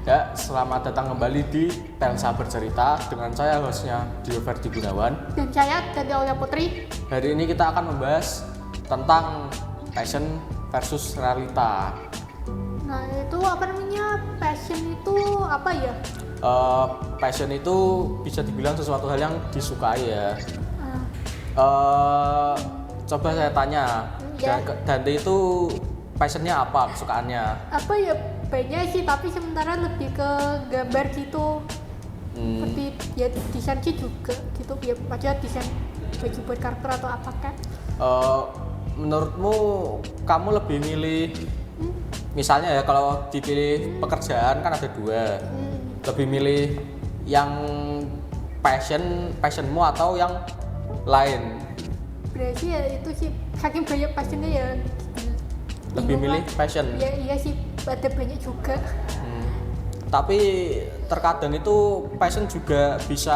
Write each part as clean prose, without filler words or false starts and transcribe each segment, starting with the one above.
Ya, selamat datang kembali di Telsa Bercerita dengan saya hostnya Dio Ferdi Gunawan. Dan saya Dandi Aulia Putri. Hari ini kita akan membahas tentang passion versus realita. Nah itu apa namanya, passion itu apa ya? Passion itu bisa dibilang sesuatu hal yang disukai ya. Coba saya tanya, Ya. Dante itu passionnya apa, kesukaannya? Apa ya, banyak sih, tapi sementara lebih ke gambar gitu. Seperti ya desain sih juga gitu, ya macam desain baju buat karakter atau apa kan. Menurutmu kamu lebih milih, misalnya ya kalau dipilih pekerjaan kan ada dua, lebih milih yang passionmu atau yang lain? Berarti ya itu sih, saking banyak passionnya ya Lebih bingung milih lah. passion? Ya iya sih, ada banyak juga. Tapi terkadang itu passion juga bisa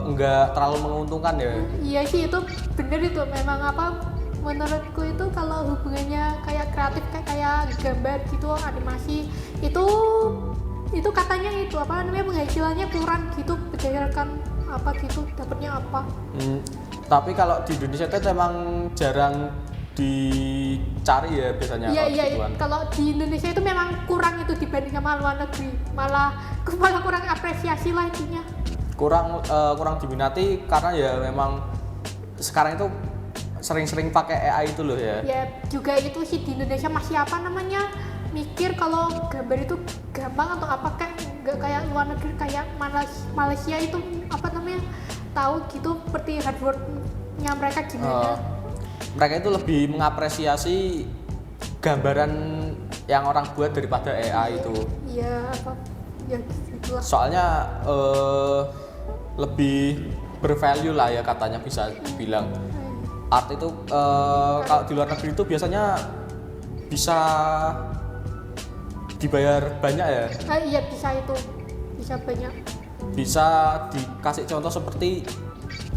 enggak terlalu menguntungkan ya. Iya sih, itu bener itu memang apa, menurutku itu kalau hubungannya kayak kreatif kayak gambar gitu, animasi itu katanya itu apa namanya, penghasilannya kurang gitu berdasarkan apa gitu, dapatnya apa. Tapi kalau di Indonesia itu emang jarang dicari ya biasanya. Iya kalau iya, gituan. kalau di Indonesia itu memang kurang itu dibanding sama luar negeri, malah kurang apresiasi lah intinya. kurang diminati karena ya memang sekarang itu sering-sering pakai AI itu loh ya. Ya juga itu sih, di Indonesia masih apa namanya, mikir kalau gambar itu gampang atau apa, kayak nggak kayak luar negeri, kayak Malaysia itu apa namanya, tahu gitu seperti hard worknya mereka gimana. Mereka itu lebih mengapresiasi gambaran yang orang buat daripada AI itu. Iya apa ya gitu lah. Soalnya lebih bervalue lah ya, katanya bisa dibilang. Art itu kalau di luar negeri itu biasanya bisa dibayar banyak ya. Iya bisa, itu bisa banyak. Bisa dikasih contoh seperti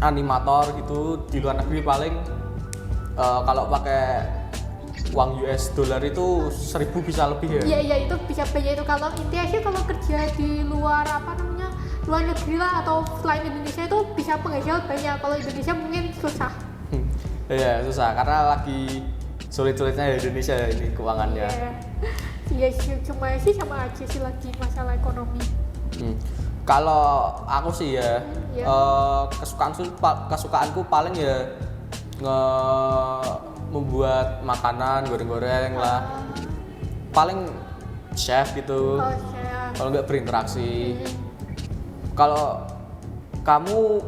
animator gitu di luar negeri paling kalau pakai uang US dollar itu 1.000 bisa lebih ya. Iya itu bisa banyak itu. Kalau intinya sih kalau kerja di luar apa namanya, luar negeri lah atau selain Indonesia itu bisa penghasilan banyak. Kalau Indonesia mungkin susah. Iya susah karena lagi sulit-sulitnya ya Indonesia ya ini keuangannya. Iya sih, cuma sih sama aja sih lagi masalah ekonomi. Kalau aku sih ya, Iya. kesukaanku paling ya membuat makanan, goreng-goreng lah. Paling chef gitu. Oh saya Kalau nggak berinteraksi. Kalau kamu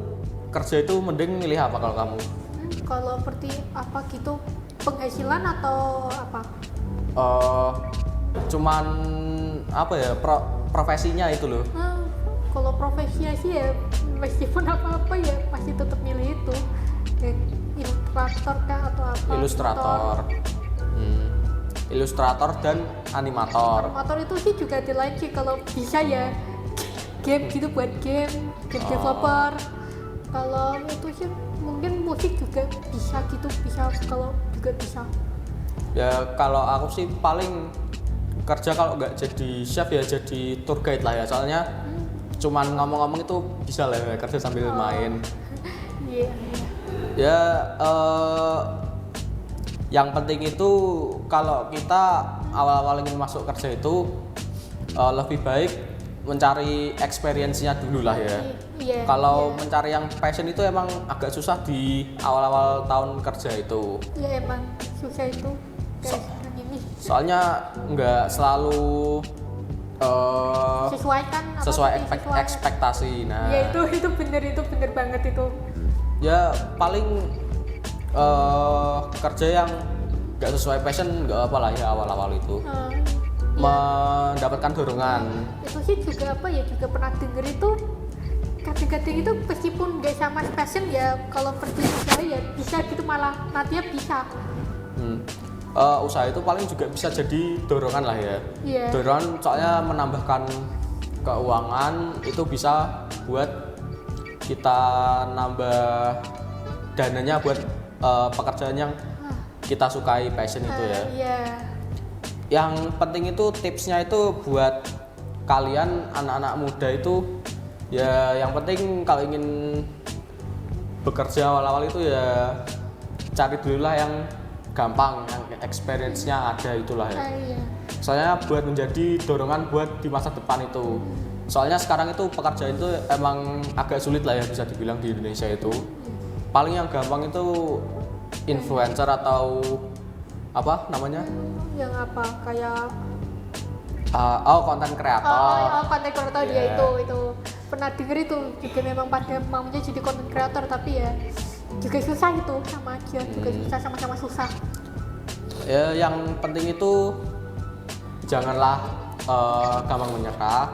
kerja itu mending milih apa kalau kamu? kalau seperti apa gitu, penghasilan atau apa? Cuman apa ya, profesinya itu loh. Kalau profesinya sih ya meskipun apa-apa ya pasti tetap milih itu, kayak ilustrator kah atau apa. Ilustrator dan animator. Motor itu sih juga di lain sih, kalau bisa ya game gitu, buat game developer. Kalau itu sih mungkin musik juga bisa gitu, bisa kalau juga bisa. Ya kalau aku sih paling kerja kalau nggak jadi chef ya jadi tour guide lah ya, soalnya cuman ngomong-ngomong itu bisa lah ya, kerja sambil main. Iya. Ya yang penting itu kalau kita awal-awal ingin masuk kerja itu lebih baik mencari experience-nya dulu lah ya. Iya. Kalau mencari yang passion itu emang agak susah di awal-awal tahun kerja itu. Iya emang susah itu kayak sekarang ini. Soalnya nggak selalu Sesuaikan apa, sesuai sesuai. ekspektasi. Nah, Ya itu bener banget itu. ya paling kerja yang nggak sesuai passion nggak apa lah ya awal-awal itu. Mendapatkan dorongan. Itu sih juga apa ya, juga pernah denger itu kadang-kadang itu meskipun nggak sama passion ya, kalau pergi usaha ya bisa gitu, malah nantinya bisa. Usaha itu paling juga bisa jadi dorongan lah ya. Iya. Dorongan soalnya menambahkan keuangan, itu bisa buat kita nambah dananya buat pekerjaan yang kita sukai, passion itu ya. Iya. Yang penting itu tipsnya itu buat kalian anak-anak muda itu ya yang penting kalau ingin bekerja awal-awal itu ya cari dulu lah yang gampang, yang experience-nya ada itulah ya. Iya. Soalnya buat menjadi dorongan buat di masa depan itu. Soalnya sekarang itu pekerjaan itu emang agak sulit lah ya bisa dibilang di Indonesia itu. Paling yang gampang itu influencer atau apa namanya? Yang apa kayak Konten kreator. konten kreator dia Yeah. itu pernah denger itu juga memang pada maunya jadi konten kreator tapi ya juga susah itu sama aja juga susah sama-sama susah. Ya, yang penting itu janganlah gampang menyerah.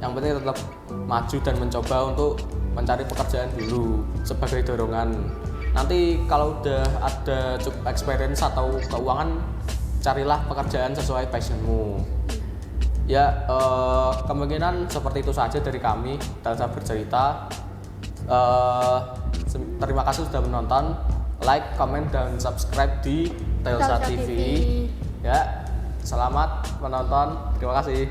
Yang penting tetap maju dan mencoba untuk mencari pekerjaan dulu sebagai dorongan. Nanti kalau udah ada cukup experience atau keuangan, carilah pekerjaan sesuai passionmu. Ya, kemungkinan seperti itu saja dari kami Telsa Bercerita. Terima kasih sudah menonton. Like, comment, dan subscribe di Telsa TV. Ya, selamat menonton. Terima kasih.